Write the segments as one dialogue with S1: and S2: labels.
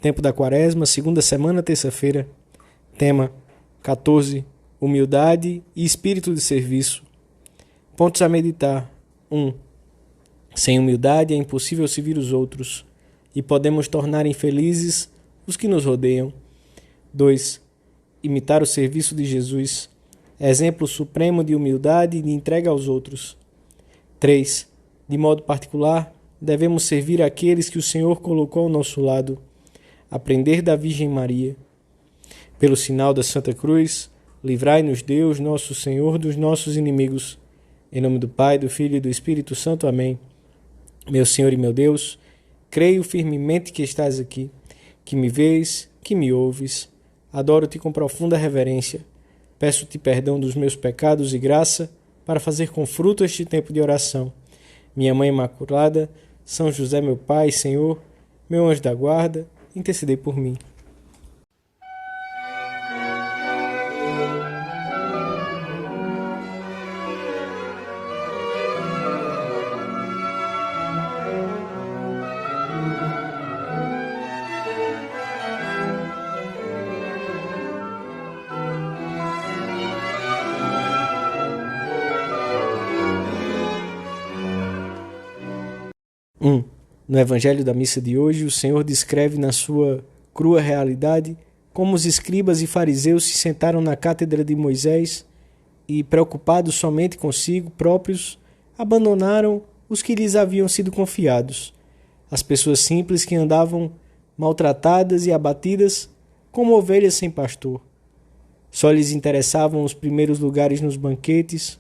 S1: Tempo da Quaresma, segunda semana, terça-feira. Tema 14. Humildade e espírito de serviço. Pontos a meditar. 1. Sem humildade é impossível servir os outros e podemos tornar infelizes os que nos rodeiam. 2. Imitar o serviço de Jesus, exemplo supremo de humildade e de entrega aos outros. 3. De modo particular, devemos servir aqueles que o Senhor colocou ao nosso lado, aprender da Virgem Maria. Pelo sinal da Santa Cruz, livrai-nos Deus, nosso Senhor, dos nossos inimigos. Em nome do Pai, do Filho e do Espírito Santo. Amém. Meu Senhor e meu Deus, creio firmemente que estás aqui, que me vês, que me ouves. Adoro-te com profunda reverência. Peço-te perdão dos meus pecados e graça para fazer com fruto este tempo de oração. Minha Mãe Imaculada, São José, meu Pai, Senhor, meu anjo da guarda, intercedei por mim. No Evangelho da missa de hoje, o Senhor descreve na sua crua realidade como os escribas e fariseus se sentaram na cátedra de Moisés e, preocupados somente consigo próprios, abandonaram os que lhes haviam sido confiados, as pessoas simples que andavam maltratadas e abatidas como ovelhas sem pastor. Só lhes interessavam os primeiros lugares nos banquetes,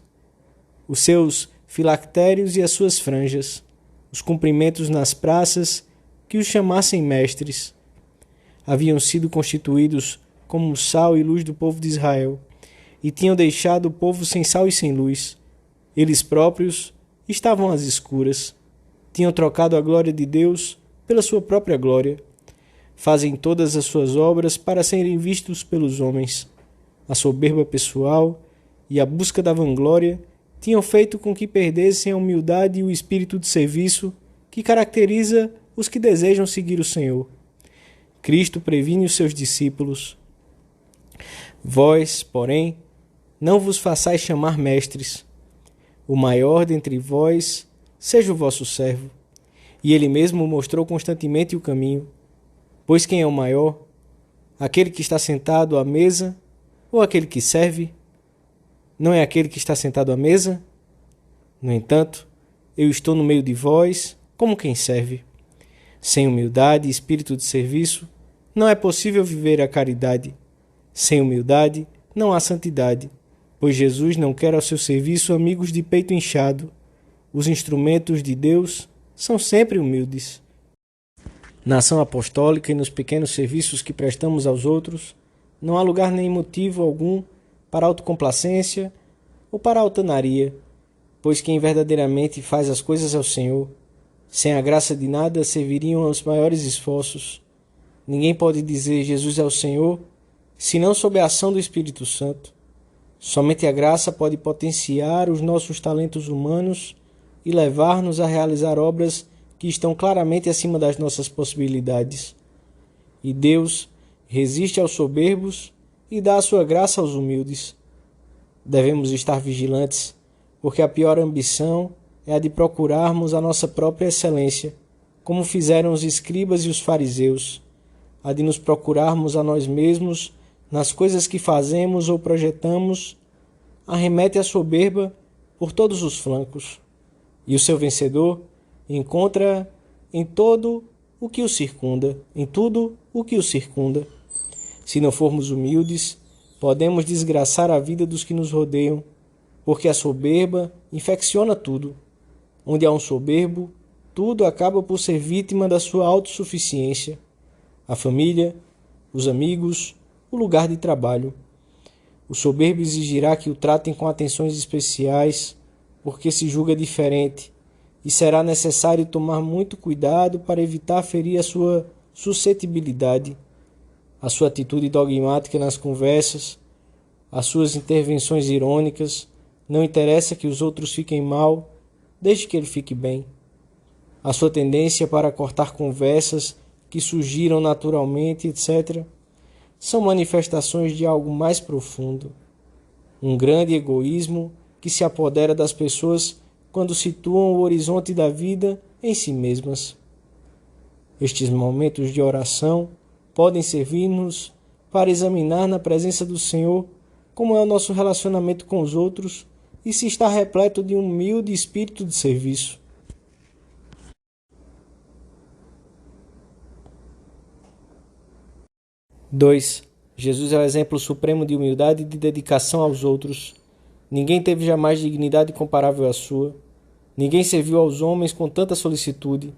S1: os seus filactérios e as suas franjas, os cumprimentos nas praças que os chamassem mestres. Haviam sido constituídos como sal e luz do povo de Israel, e tinham deixado o povo sem sal e sem luz. Eles próprios estavam às escuras, tinham trocado a glória de Deus pela sua própria glória. Fazem todas as suas obras para serem vistos pelos homens. A soberba pessoal e a busca da vanglória tinham feito com que perdessem a humildade e o espírito de serviço que caracteriza os que desejam seguir o Senhor. Cristo previne os seus discípulos. Vós, porém, não vos façais chamar mestres. O maior dentre vós seja o vosso servo. E ele mesmo mostrou constantemente o caminho. Pois quem é o maior? Aquele que está sentado à mesa ou aquele que serve? Não é aquele que está sentado à mesa? No entanto, eu estou no meio de vós como quem serve. Sem humildade e espírito de serviço, não é possível viver a caridade. Sem humildade, não há santidade, pois Jesus não quer ao seu serviço amigos de peito inchado. Os instrumentos de Deus são sempre humildes. Na ação apostólica e nos pequenos serviços que prestamos aos outros, não há lugar nem motivo algum para autocomplacência ou para altaneria, pois quem verdadeiramente faz as coisas é o Senhor. Sem a graça de nada serviriam os maiores esforços. Ninguém pode dizer Jesus é o Senhor, senão sob a ação do Espírito Santo. Somente a graça pode potenciar os nossos talentos humanos e levar-nos a realizar obras que estão claramente acima das nossas possibilidades. E Deus resiste aos soberbos e dá a sua graça aos humildes. Devemos estar vigilantes, porque a pior ambição é a de procurarmos a nossa própria excelência, como fizeram os escribas e os fariseus, a de nos procurarmos a nós mesmos nas coisas que fazemos ou projetamos, arremete a soberba por todos os flancos, e o seu vencedor encontra em todo o que o circunda, em tudo o que o circunda. Se não formos humildes, podemos desgraçar a vida dos que nos rodeiam, porque a soberba infecciona tudo. Onde há um soberbo, tudo acaba por ser vítima da sua autossuficiência. A família, os amigos, o lugar de trabalho. O soberbo exigirá que o tratem com atenções especiais, porque se julga diferente, e será necessário tomar muito cuidado para evitar ferir a sua suscetibilidade. A sua atitude dogmática nas conversas, as suas intervenções irônicas, não interessa que os outros fiquem mal, desde que ele fique bem. A sua tendência para cortar conversas que surgiram naturalmente, etc., são manifestações de algo mais profundo, um grande egoísmo que se apodera das pessoas quando situam o horizonte da vida em si mesmas. Estes momentos de oração podem servir-nos para examinar na presença do Senhor como é o nosso relacionamento com os outros e se está repleto de um humilde espírito de serviço. Dois. Jesus é o exemplo supremo de humildade e de dedicação aos outros. Ninguém teve jamais dignidade comparável à sua. Ninguém serviu aos homens com tanta solicitude.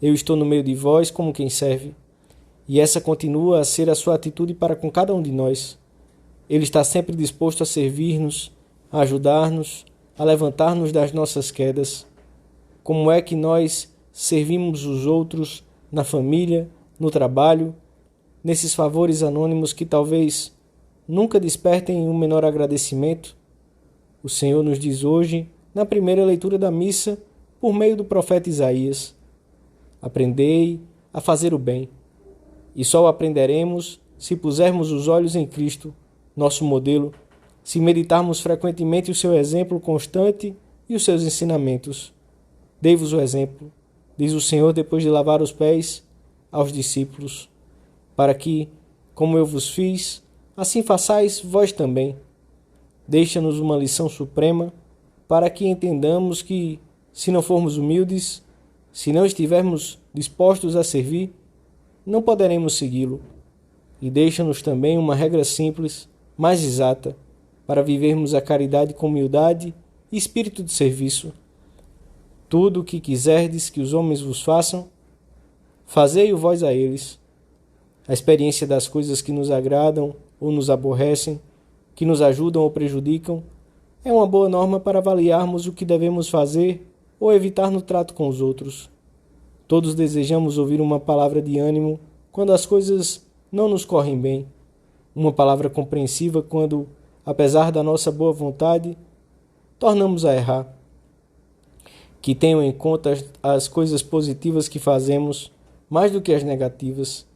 S1: Eu estou no meio de vós como quem serve. E essa continua a ser a sua atitude para com cada um de nós. Ele está sempre disposto a servir-nos, a ajudar-nos, a levantar-nos das nossas quedas. Como é que nós servimos os outros na família, no trabalho, nesses favores anônimos que talvez nunca despertem um menor agradecimento? O Senhor nos diz hoje, na primeira leitura da missa, por meio do profeta Isaías: aprendei a fazer o bem, e só o aprenderemos se pusermos os olhos em Cristo, nosso modelo, se meditarmos frequentemente o seu exemplo constante e os seus ensinamentos. Dei-vos o exemplo, diz o Senhor depois de lavar os pés aos discípulos, para que, como eu vos fiz, assim façais vós também. Deixa-nos uma lição suprema para que entendamos que, se não formos humildes, se não estivermos dispostos a servir, não poderemos segui-lo. E deixa-nos também uma regra simples, mais exata, para vivermos a caridade com humildade e espírito de serviço. Tudo o que quiserdes que os homens vos façam, fazei-o vós a eles. A experiência das coisas que nos agradam ou nos aborrecem, que nos ajudam ou prejudicam, é uma boa norma para avaliarmos o que devemos fazer ou evitar no trato com os outros. Todos desejamos ouvir uma palavra de ânimo quando as coisas não nos correm bem, uma palavra compreensiva quando, apesar da nossa boa vontade, tornamos a errar. Que tenham em conta as coisas positivas que fazemos mais do que as negativas.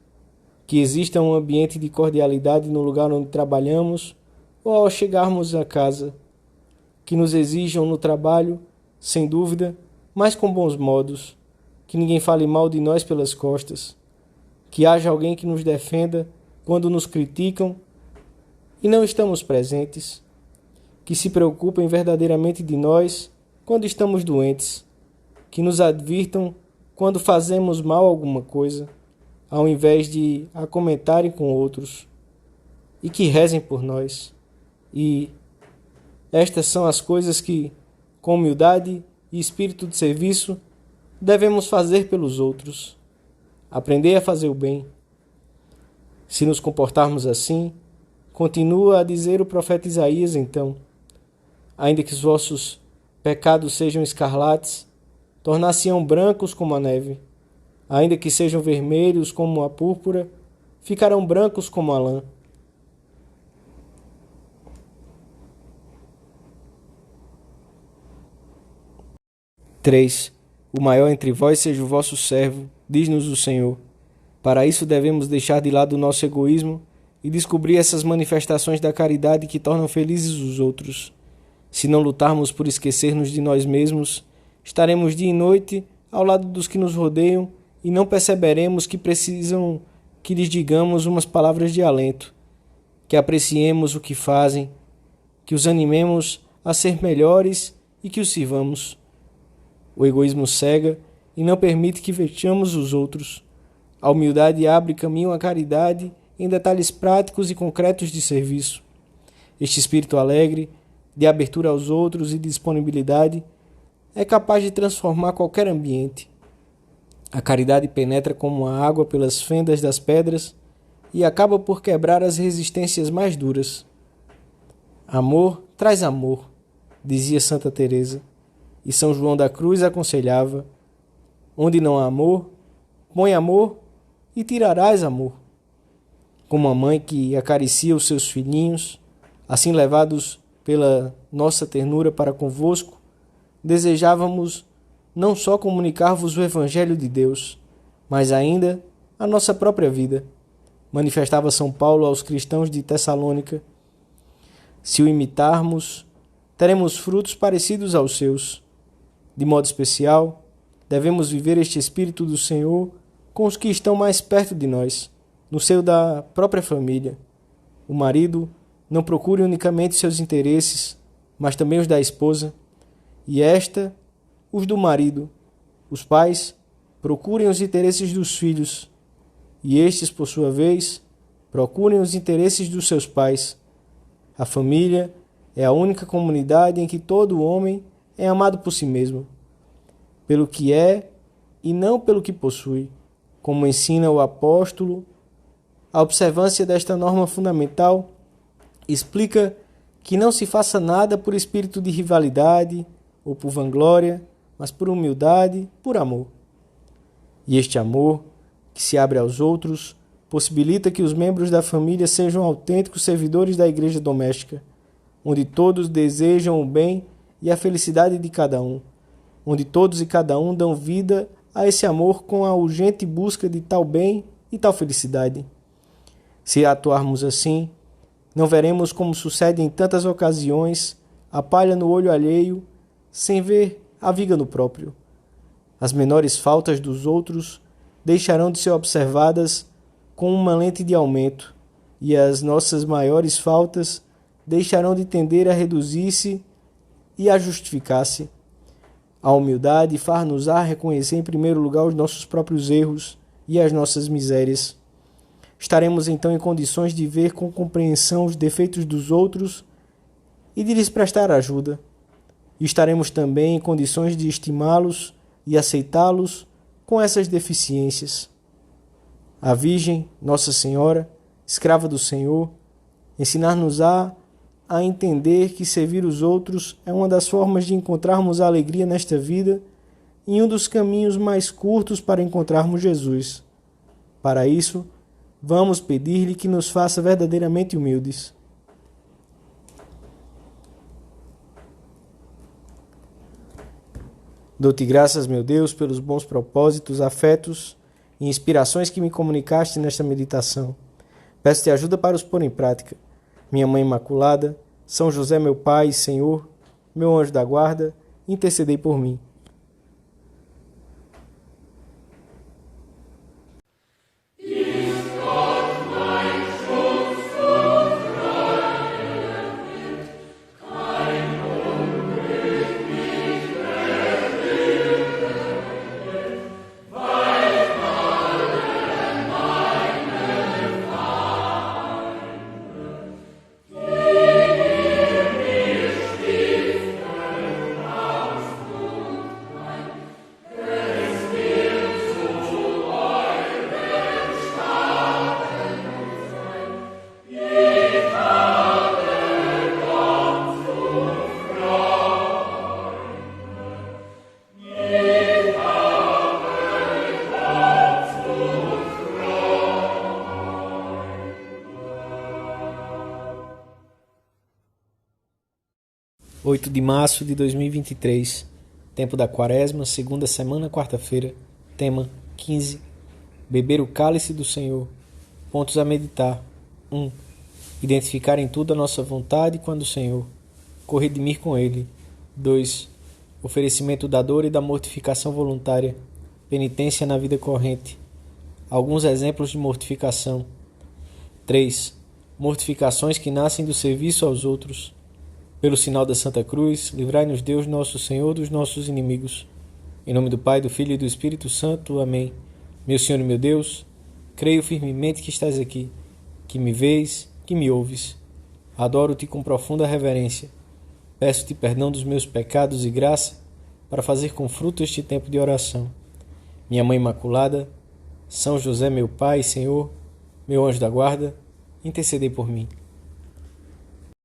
S1: Que exista um ambiente de cordialidade no lugar onde trabalhamos ou ao chegarmos a casa. Que nos exijam no trabalho, sem dúvida, mas com bons modos. Que ninguém fale mal de nós pelas costas. Que haja alguém que nos defenda quando nos criticam e não estamos presentes. Que se preocupem verdadeiramente de nós quando estamos doentes. Que nos advirtam quando fazemos mal alguma coisa, ao invés de a comentarem com outros. E que rezem por nós. E estas são as coisas que, com humildade e espírito de serviço, devemos fazer pelos outros. Aprender a fazer o bem. Se nos comportarmos assim, continua a dizer o profeta Isaías então: ainda que os vossos pecados sejam escarlates, tornar-se-ão brancos como a neve. Ainda que sejam vermelhos como a púrpura, ficarão brancos como a lã. Três. O maior entre vós seja o vosso servo, diz-nos o Senhor. Para isso devemos deixar de lado o nosso egoísmo e descobrir essas manifestações da caridade que tornam felizes os outros. Se não lutarmos por esquecer-nos de nós mesmos, estaremos dia e noite ao lado dos que nos rodeiam e não perceberemos que precisam que lhes digamos umas palavras de alento, que apreciemos o que fazem, que os animemos a ser melhores e que os sirvamos. O egoísmo cega e não permite que vejamos os outros. A humildade abre caminho à caridade em detalhes práticos e concretos de serviço. Este espírito alegre, de abertura aos outros e de disponibilidade, é capaz de transformar qualquer ambiente. A caridade penetra como a água pelas fendas das pedras e acaba por quebrar as resistências mais duras. Amor traz amor, dizia Santa Teresa, e São João da Cruz aconselhava: onde não há amor, põe amor e tirarás amor. Como a mãe que acaricia os seus filhinhos, assim levados pela nossa ternura para convosco, desejávamos não só comunicar-vos o Evangelho de Deus, mas ainda a nossa própria vida, manifestava São Paulo aos cristãos de Tessalônica. Se o imitarmos, teremos frutos parecidos aos seus. De modo especial, devemos viver este Espírito do Senhor com os que estão mais perto de nós, no seio da própria família. O marido não procure unicamente seus interesses, mas também os da esposa, e esta, os do marido. Os pais procurem os interesses dos filhos, e estes, por sua vez, procurem os interesses dos seus pais. A família é a única comunidade em que todo homem é amado por si mesmo, pelo que é e não pelo que possui. Como ensina o apóstolo, a observância desta norma fundamental explica que não se faça nada por espírito de rivalidade ou por vanglória, mas por humildade, por amor. E este amor, que se abre aos outros, possibilita que os membros da família sejam autênticos servidores da igreja doméstica, onde todos desejam o bem e a felicidade de cada um, onde todos e cada um dão vida a esse amor com a urgente busca de tal bem e tal felicidade. Se atuarmos assim, não veremos, como sucede em tantas ocasiões, a palha no olho alheio, sem ver a viga no próprio. As menores faltas dos outros deixarão de ser observadas com uma lente de aumento, e as nossas maiores faltas deixarão de tender a reduzir-se e a justificar-se. A humildade far-nos-á reconhecer em primeiro lugar os nossos próprios erros e as nossas misérias. Estaremos então em condições de ver com compreensão os defeitos dos outros e de lhes prestar ajuda. E estaremos também em condições de estimá-los e aceitá-los com essas deficiências. A Virgem, Nossa Senhora, escrava do Senhor, ensinar-nos-á a entender que servir os outros é uma das formas de encontrarmos a alegria nesta vida e um dos caminhos mais curtos para encontrarmos Jesus. Para isso, vamos pedir-lhe que nos faça verdadeiramente humildes. Dou-te graças, meu Deus, pelos bons propósitos, afetos e inspirações que me comunicaste nesta meditação. Peço-te ajuda para os pôr em prática. Minha Mãe Imaculada, São José, meu Pai e Senhor, meu anjo da guarda, intercedei por mim. (8 de março de 2023), tempo da Quaresma, segunda semana, quarta-feira, tema 15, beber o cálice do Senhor. Pontos a meditar: 1. Identificar em tudo a nossa vontade quando o Senhor. Corredimir com Ele. 2. Oferecimento da dor e da mortificação voluntária. Penitência na vida corrente. Alguns exemplos de mortificação. 3. Mortificações que nascem do serviço aos outros. Pelo sinal da Santa Cruz, livrai-nos Deus nosso Senhor dos nossos inimigos. Em nome do Pai, do Filho e do Espírito Santo. Amém. Meu Senhor e meu Deus, creio firmemente que estás aqui, que me vês, que me ouves. Adoro-te com profunda reverência. Peço-te perdão dos meus pecados e graça para fazer com fruto este tempo de oração. Minha Mãe Imaculada, São José, meu Pai e Senhor, meu anjo da guarda, intercedei por mim.